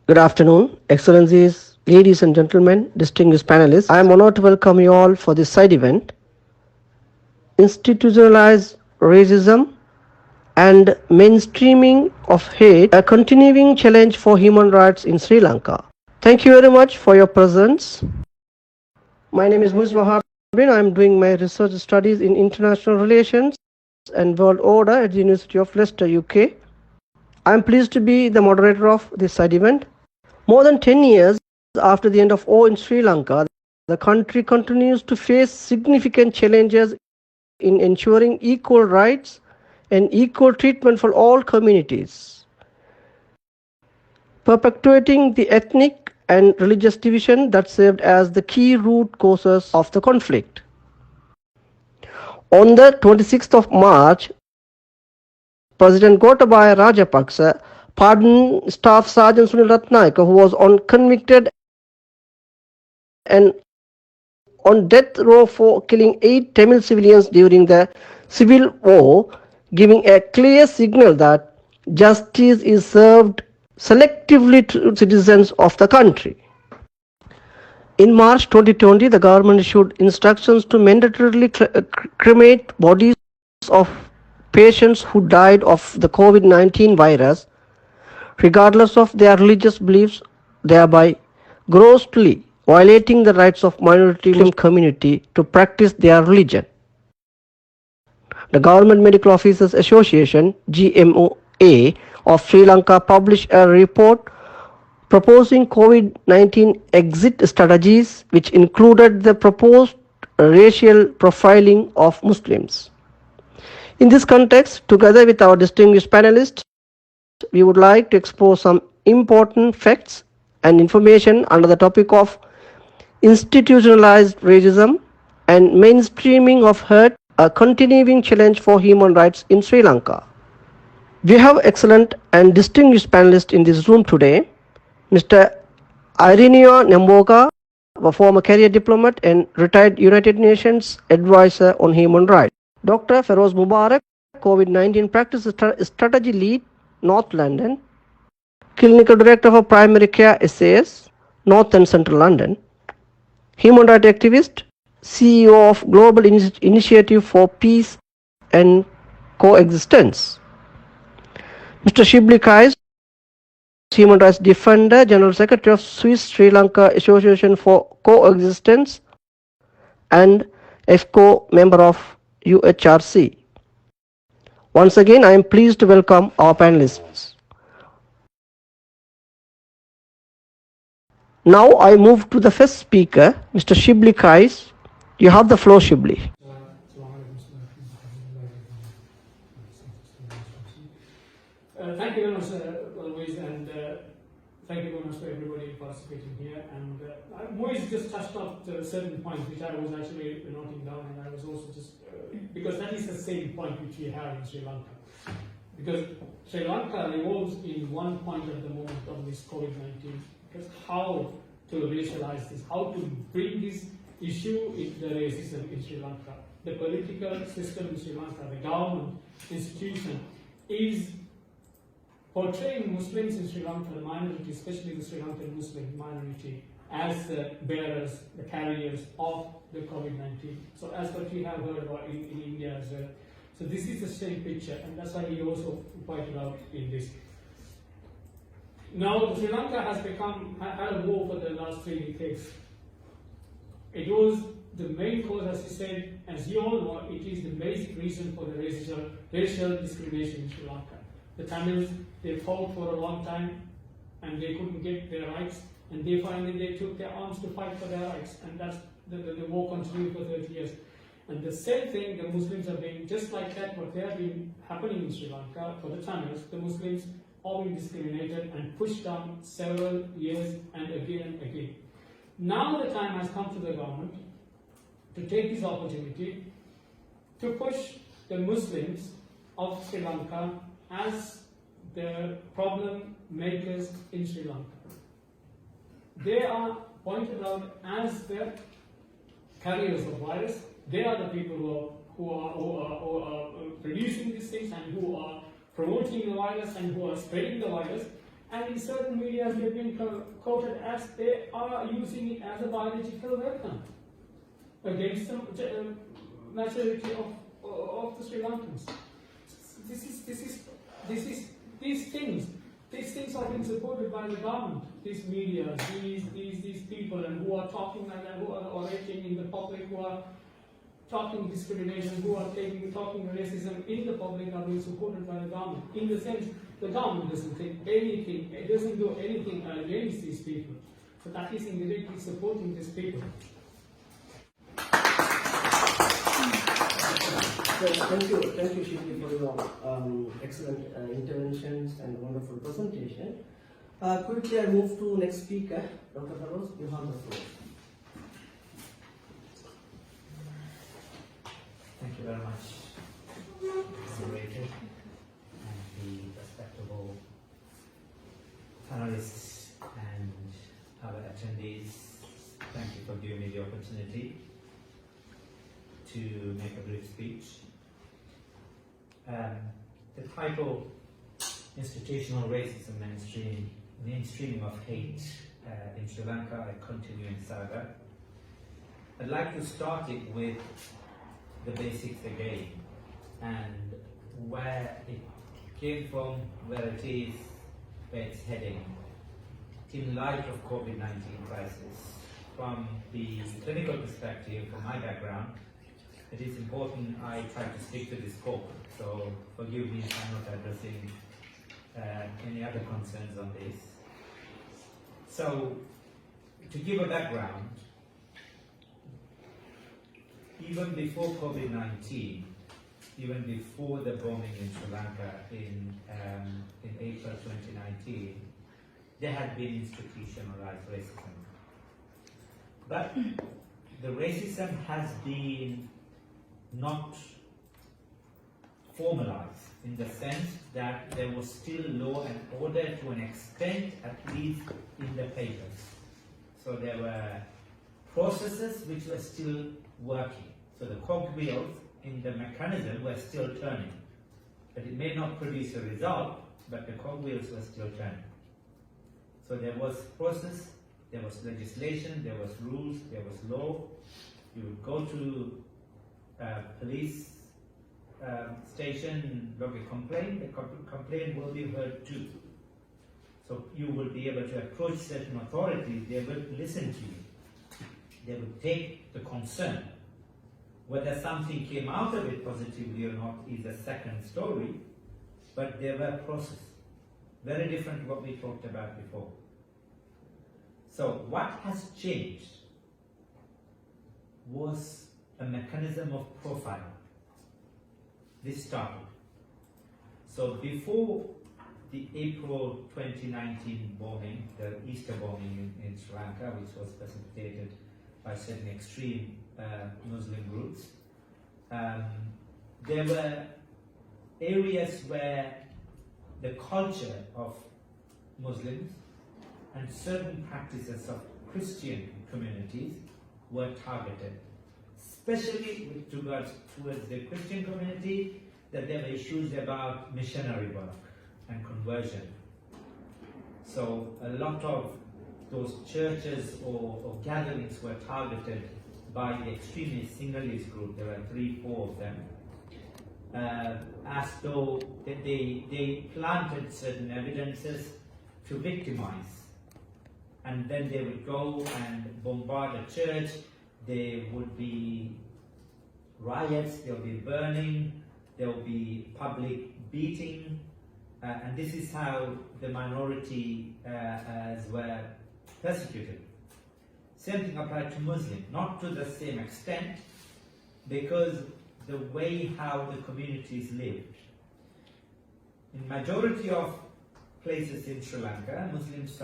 Good afternoon, Excellencies, ladies and gentlemen, distinguished panelists. I am honored to welcome you all for this side event, Institutionalized Racism and Mainstreaming of Hate, a continuing challenge for human rights in Sri Lanka. Thank you very much for your presence. My name is Muiz Mahabin. I am doing my research studies in international relations and world order at the University of Leicester, UK. I am pleased to be the moderator of this side event. More than 10 years after the end of war in Sri Lanka, the country continues to face significant challenges in ensuring equal rights and equal treatment for all communities, perpetuating the ethnic and religious division that served as the key root causes of the conflict. On the 26th of March, President Gotabaya Rajapaksa pardoned Staff Sergeant Sunil Ratnayaka, who was convicted and on death row for killing 8 Tamil civilians during the civil war, giving a clear signal that justice is served selectively to citizens of the country. In March 2020, the government issued instructions to mandatorily cremate bodies of patients who died of the COVID-19 virus, regardless of their religious beliefs, thereby grossly violating the rights of minority Muslim community to practice their religion. The Government Medical Officers Association, GMOA, of Sri Lanka published a report proposing COVID-19 exit strategies, which included the proposed racial profiling of Muslims. In this context, together with our distinguished panelists, we would like to explore some important facts and information under the topic of institutionalized racism and mainstreaming of hate, a continuing challenge for human rights in Sri Lanka. We have excellent and distinguished panelists in this room today. Mr. Ireneo Nyamboga, a former career diplomat and retired United Nations advisor on human rights. Dr. Feroz Mubarak, COVID-19 practice strategy lead, North London. Clinical Director for Primary Care SAS, North and Central London. Human rights activist, CEO of Global Initiative for Peace and Coexistence. Mr. Shibli Kais, Human Rights Defender, General Secretary of Swiss Sri Lanka Association for Coexistence and EFCO member of UNHRC. Once again, I am pleased to welcome our panelists. Now I move to the first speaker, Mr. Shibli Kais. You have the floor, Shibli. Thank you very much, Moise, and thank you very much for everybody participating here. And Moise just touched up certain points which I was actually noting down, and I was also just because that is the same point which we have in Sri Lanka. Because Sri Lanka revolves in one point at the moment of this COVID-19. Because how to racialize this, how to bring this issue into the racism in Sri Lanka. The political system in Sri Lanka, the government institution is portraying Muslims in Sri Lanka, the minority, especially the Sri Lankan Muslim minority, as the bearers, the carriers of the COVID-19. So as what we have heard about in India as well. So this is the same picture, and that's why he also pointed out in this. Now, Sri Lanka has had a war for the last 3 decades. It was the main cause, as he said, as you all know, it is the basic reason for the racial discrimination in Sri Lanka. The Tamils, they fought for a long time and they couldn't get their rights, and they took their arms to fight for their rights, and that's the war continued for 30 years. And the same thing, the Muslims have been, just like that, what they have been happening in Sri Lanka for the Tamils, the Muslims are being discriminated and pushed down several years and again and again. Now the time has come to the government to take this opportunity to push the Muslims of Sri Lanka as the problem makers in Sri Lanka. They are pointed out as the carriers of virus. They are the people who are producing these things and who are promoting the virus and who are spreading the virus. and in certain media they've been quoted as they are using it as a biological weapon against the majority of the Sri Lankans. These things are being supported by the government, these media, these people, and who are talking like that, who are orating in the public, who are talking discrimination, who are talking racism in the public, are being supported by the government. In the sense, the government doesn't take anything, it doesn't do anything against these people. So that is indirectly supporting these people. Thank you, Shikhi, for your excellent interventions and wonderful presentation. Quickly, I move to next speaker, Dr. Feroz. You have the floor. Thank you very much, moderator, and the respectable panelists and other attendees. Thank you for giving me the opportunity to make a brief speech. The title, Institutional Racism and Mainstreaming of Hate in Sri Lanka, a continuing saga. I'd like to start it with the basics again, and where it came from, where it is, where it's heading, in light of COVID-19 crisis. From the clinical perspective, from my background, it is important I try to stick to this scope, so forgive me if I'm not addressing any other concerns on this. So, to give a background, even before COVID-19, even before the bombing in Sri Lanka in April 2019, there had been institutionalized racism. But the racism has been not formalized in the sense that there was still law and order to an extent, at least in the papers. So there were processes which were still working. So the cogwheels in the mechanism were still turning. But it may not produce a result, but the cogwheels were still turning. So there was process, there was legislation, there was rules, there was law. You would go to police station, log a complaint, the complaint will be heard too. So you will be able to approach certain authorities, they will listen to you. They will take the concern. Whether something came out of it positively or not is a second story, but there were processes. Very different to what we talked about before. So what has changed was a mechanism of profiling. This started. So before the April 2019 bombing, the Easter bombing in Sri Lanka, which was precipitated by certain extreme Muslim groups, there were areas where the culture of Muslims and certain practices of Christian communities were targeted, especially with regards towards the Christian community, that there were issues about missionary work and conversion. So a lot of those churches or gatherings were targeted by the extremist Sinhalese group. There were 3-4 of them, as though they planted certain evidences to victimize. And then they would go and bombard a church. There would be riots, there will be burning, there will be public beating, and this is how the minority were persecuted. Same thing applied to Muslims, not to the same extent, because the way how the communities lived. In majority of places in Sri Lanka, Muslims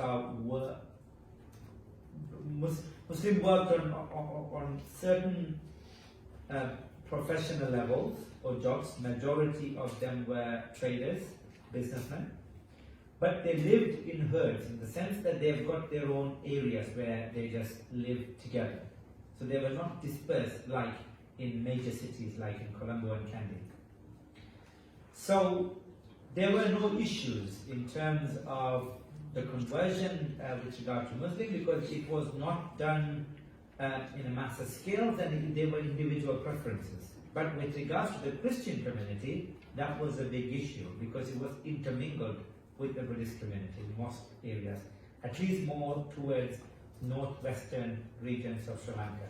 worked on certain professional levels or jobs. Majority of them were traders, businessmen, but they lived in herds in the sense that they've got their own areas where they just live together. So they were not dispersed like in major cities like in Colombo and Kandy. So there were no issues in terms of the conversion with regard to Muslim, because it was not done in a massive scale, and there were individual preferences. But with regards to the Christian community, that was a big issue because it was intermingled with the Buddhist community in most areas, at least more towards northwestern regions of Sri Lanka.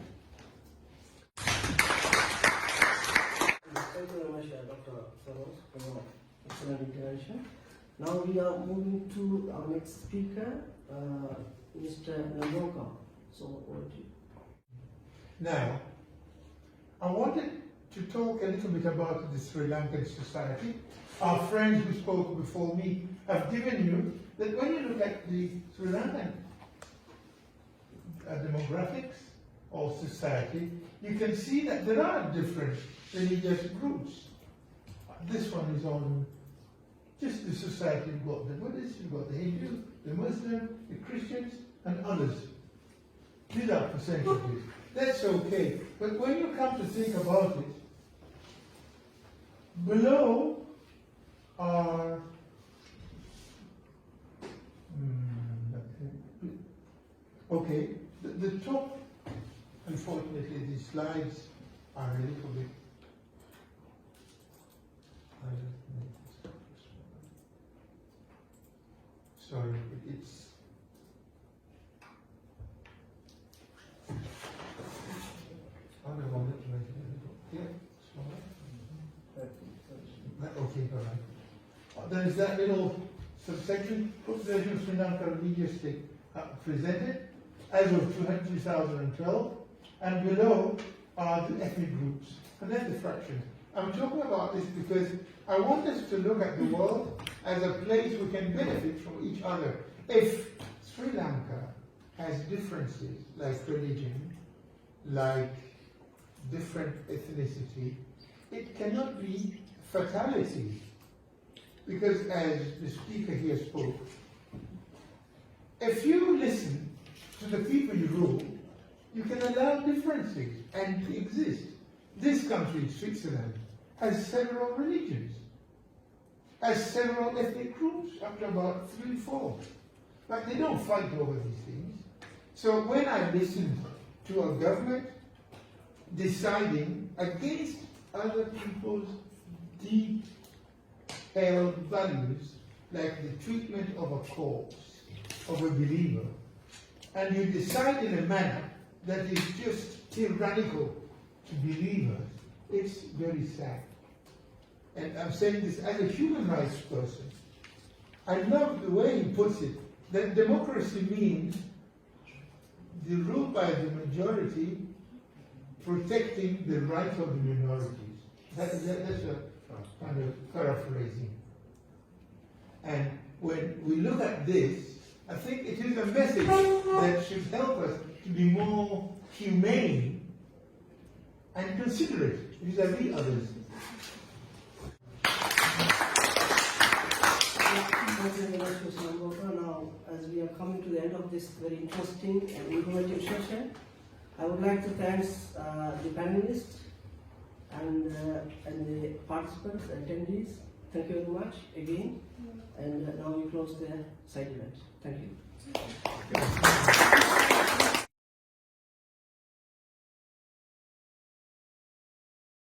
Thank you very much, Dr. Saros, for your excellent intervention. Now we are moving to our next speaker, Mr. Namoka. So, over to you. Now, I wanted to talk a little bit about the Sri Lankan Society. Our friends who spoke before me have given you that when you look at the Sri Lankan demographics or society, you can see that there are different religious groups. This one is on just the society. You've got the Buddhists, you've got the Hindus, the Muslims, the Christians, and others. These are percentages. That's okay. But when you come to think about it, below are okay. The top, unfortunately, these slides are a little bit. Sorry, it's. I don't want it to make it a little. Yeah, smaller. Okay, all right. There is that little subsection, population of Sri Lanka religiously presented as of 2012, and below are the ethnic groups, and then the fractions. I'm talking about this because I want us to look at the world as a place we can benefit from each other. If Sri Lanka has differences like religion, like different ethnicity, it cannot be fatality. Because as the speaker here spoke, if you listen to the people you rule, you can allow differences and exist. This country, Switzerland, has several religions, has several ethnic groups, up to about 3, 4. But they don't fight over these things. So when I listen to a government deciding against other people's deep held values, like the treatment of a corpse, of a believer, and you decide in a manner that is just tyrannical to believers, it's very sad. And I'm saying this as a human rights person. I love the way he puts it, that democracy means the rule by the majority protecting the rights of the minorities. That's a kind of paraphrasing. And when we look at this, I think it is a message that should help us to be more humane and considerate vis-à-vis others. Thank you very much, Mr. Namoka. Now, as we are coming to the end of this very interesting and informative session, I would like to thank the panelists and the participants, attendees. Thank you very much again. And now we close the side event. Thank you.